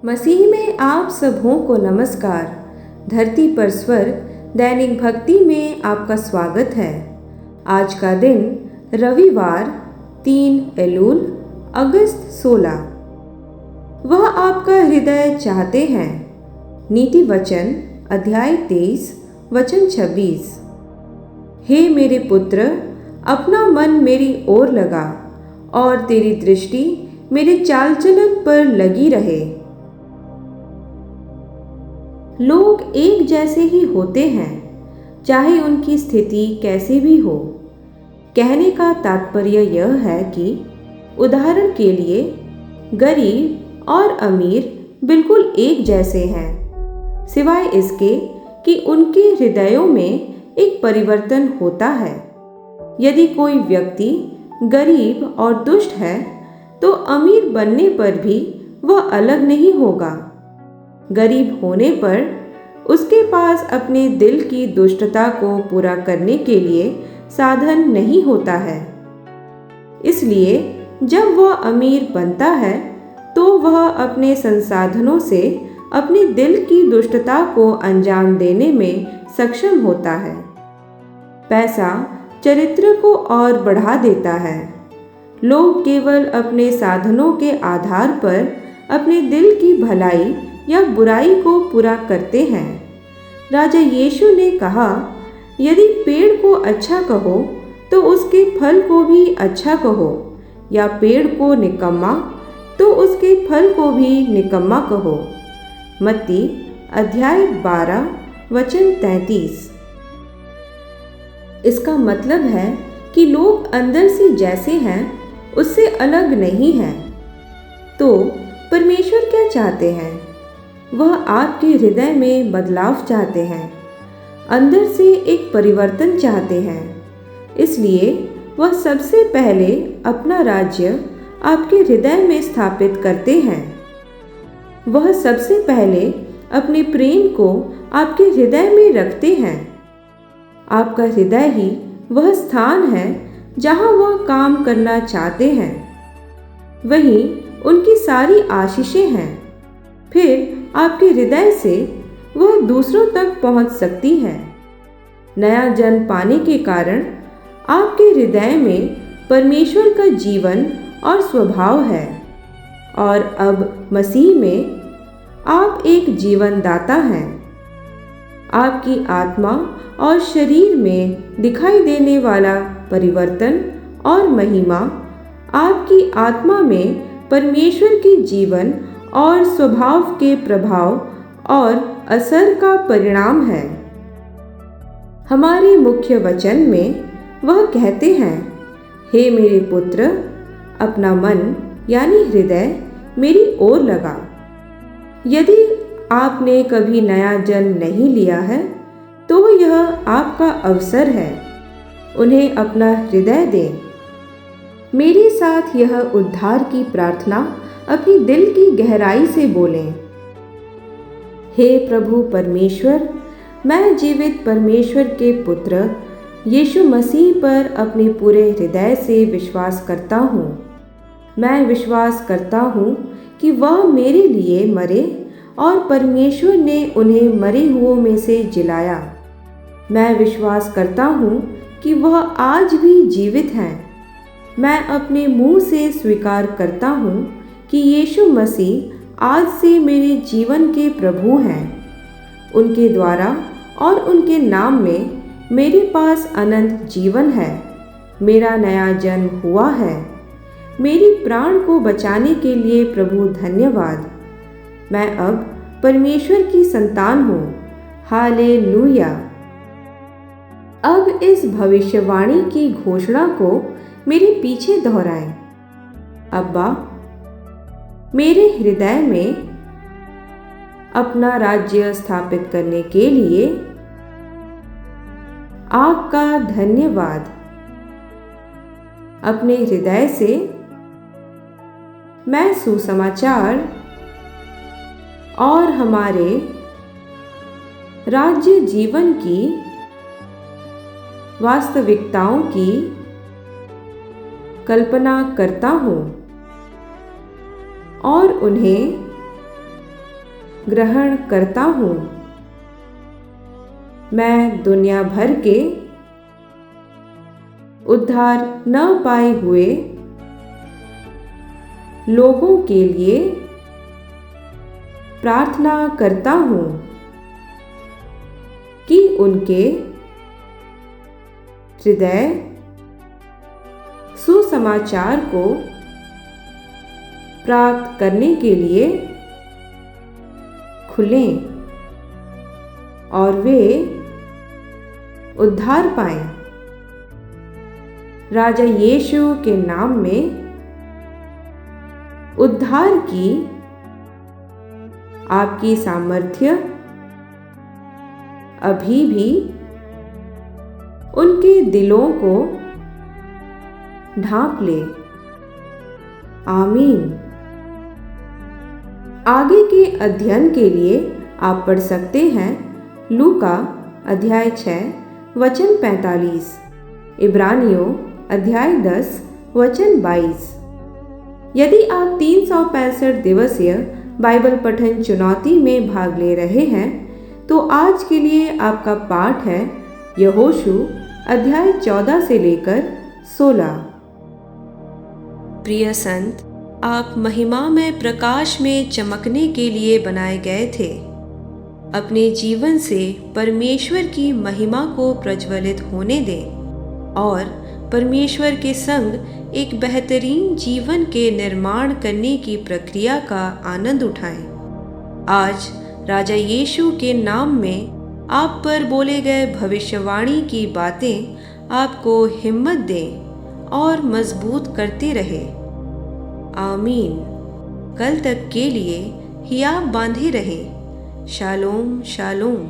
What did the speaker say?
मसीह में आप सबों को नमस्कार। धरती पर स्वर्ग दैनिक भक्ति में आपका स्वागत है। आज का दिन रविवार 3 एलूल अगस्त 16। वह आपका हृदय चाहते हैं। नीति वचन अध्याय 23 वचन 26। हे मेरे पुत्र, अपना मन मेरी ओर लगा और तेरी दृष्टि मेरे चाल चलन पर लगी रहे। लोग एक जैसे ही होते हैं, चाहे उनकी स्थिति कैसी भी हो। कहने का तात्पर्य यह है कि उदाहरण के लिए गरीब और अमीर बिल्कुल एक जैसे हैं, सिवाय इसके कि उनके हृदयों में एक परिवर्तन होता है। यदि कोई व्यक्ति गरीब और दुष्ट है तो अमीर बनने पर भी वह अलग नहीं होगा। गरीब होने पर उसके पास अपने दिल की दुष्टता को पूरा करने के लिए साधन नहीं होता है। इसलिए जब वह अमीर बनता है तो वह अपने संसाधनों से अपने दिल की दुष्टता को अंजाम देने में सक्षम होता है। पैसा चरित्र को और बढ़ा देता है। लोग केवल अपने साधनों के आधार पर अपने दिल की भलाई या बुराई को पूरा करते हैं। राजा यीशु ने कहा, यदि पेड़ को अच्छा कहो तो उसके फल को भी अच्छा कहो, या पेड़ को निकम्मा तो उसके फल को भी निकम्मा कहो। मत्ती अध्याय 12 वचन 33। इसका मतलब है कि लोग अंदर से जैसे हैं उससे अलग नहीं हैं। तो परमेश्वर क्या चाहते हैं? वह आपके हृदय में बदलाव चाहते हैं, अंदर से एक परिवर्तन चाहते हैं। इसलिए वह सबसे पहले अपना राज्य आपके हृदय में स्थापित करते हैं। वह सबसे पहले अपने प्रेम को आपके हृदय में रखते हैं। आपका हृदय ही वह स्थान है जहां वह काम करना चाहते हैं। वहीं उनकी सारी आशीषें हैं। फिर आपके हृदय से वह दूसरों तक पहुंच सकती है। नया जन्म पाने के कारण आपके हृदय में परमेश्वर का जीवन और स्वभाव है, और अब मसीह में आप एक जीवन दाता हैं। आपकी आत्मा और शरीर में दिखाई देने वाला परिवर्तन और महिमा आपकी आत्मा में परमेश्वर के जीवन और स्वभाव के प्रभाव और असर का परिणाम है। हमारे मुख्य वचन में वह कहते हैं, हे मेरे पुत्र, अपना मन यानी हृदय मेरी ओर लगा। यदि आपने कभी नया जन्म नहीं लिया है तो यह आपका अवसर है। उन्हें अपना हृदय दें। मेरे साथ यह उद्धार की प्रार्थना अपनी दिल की गहराई से बोलें। हे प्रभु परमेश्वर, मैं जीवित परमेश्वर के पुत्र यीशु मसीह पर अपने पूरे हृदय से विश्वास करता हूँ। मैं विश्वास करता हूँ कि वह मेरे लिए मरे और परमेश्वर ने उन्हें मरे हुओं में से जिलाया। मैं विश्वास करता हूँ कि वह आज भी जीवित हैं। मैं अपने मुंह से स्वीकार करता हूँ कि यीशु मसीह आज से मेरे जीवन के प्रभु हैं। उनके द्वारा और उनके नाम में मेरे पास अनंत जीवन है। मेरा नया जन्म हुआ है। मेरी प्राण को बचाने के लिए प्रभु धन्यवाद। मैं अब परमेश्वर की संतान हूँ। हालेलुया। अब इस भविष्यवाणी की घोषणा को मेरे पीछे दोहराएं। अब्बा, मेरे हृदय में अपना राज्य स्थापित करने के लिए आपका धन्यवाद। अपने हृदय से मैं सुसमाचार और हमारे राज्य जीवन की वास्तविकताओं की कल्पना करता हूँ और उन्हें ग्रहण करता हूँ। मैं दुनिया भर के उद्धार न पाए हुए लोगों के लिए प्रार्थना करता हूँ कि उनके हृदय सुसमाचार को प्राप्त करने के लिए खुलें और वे उद्धार पाएं। राजा यीशु के नाम में उद्धार की आपकी सामर्थ्य अभी भी उनके दिलों को ढांप ले। आमीन। आगे के अध्ययन के लिए आप पढ़ सकते हैं लूका अध्याय 6 वचन 45, इब्रानियों अध्याय 10 वचन 22। यदि आप 365 दिवसीय बाइबल पठन चुनौती में भाग ले रहे हैं तो आज के लिए आपका पाठ है यहोशू अध्याय 14 से लेकर 16। प्रिय संत, आप महिमामय प्रकाश में चमकने के लिए बनाए गए थे। अपने जीवन से परमेश्वर की महिमा को प्रज्वलित होने दें और परमेश्वर के संग एक बेहतरीन जीवन के निर्माण करने की प्रक्रिया का आनंद उठाएं। आज राजा यीशु के नाम में आप पर बोले गए भविष्यवाणी की बातें आपको हिम्मत दें और मजबूत करते रहे। आमीन। कल तक के लिए हिया बांधे रहें। Shalom shalom.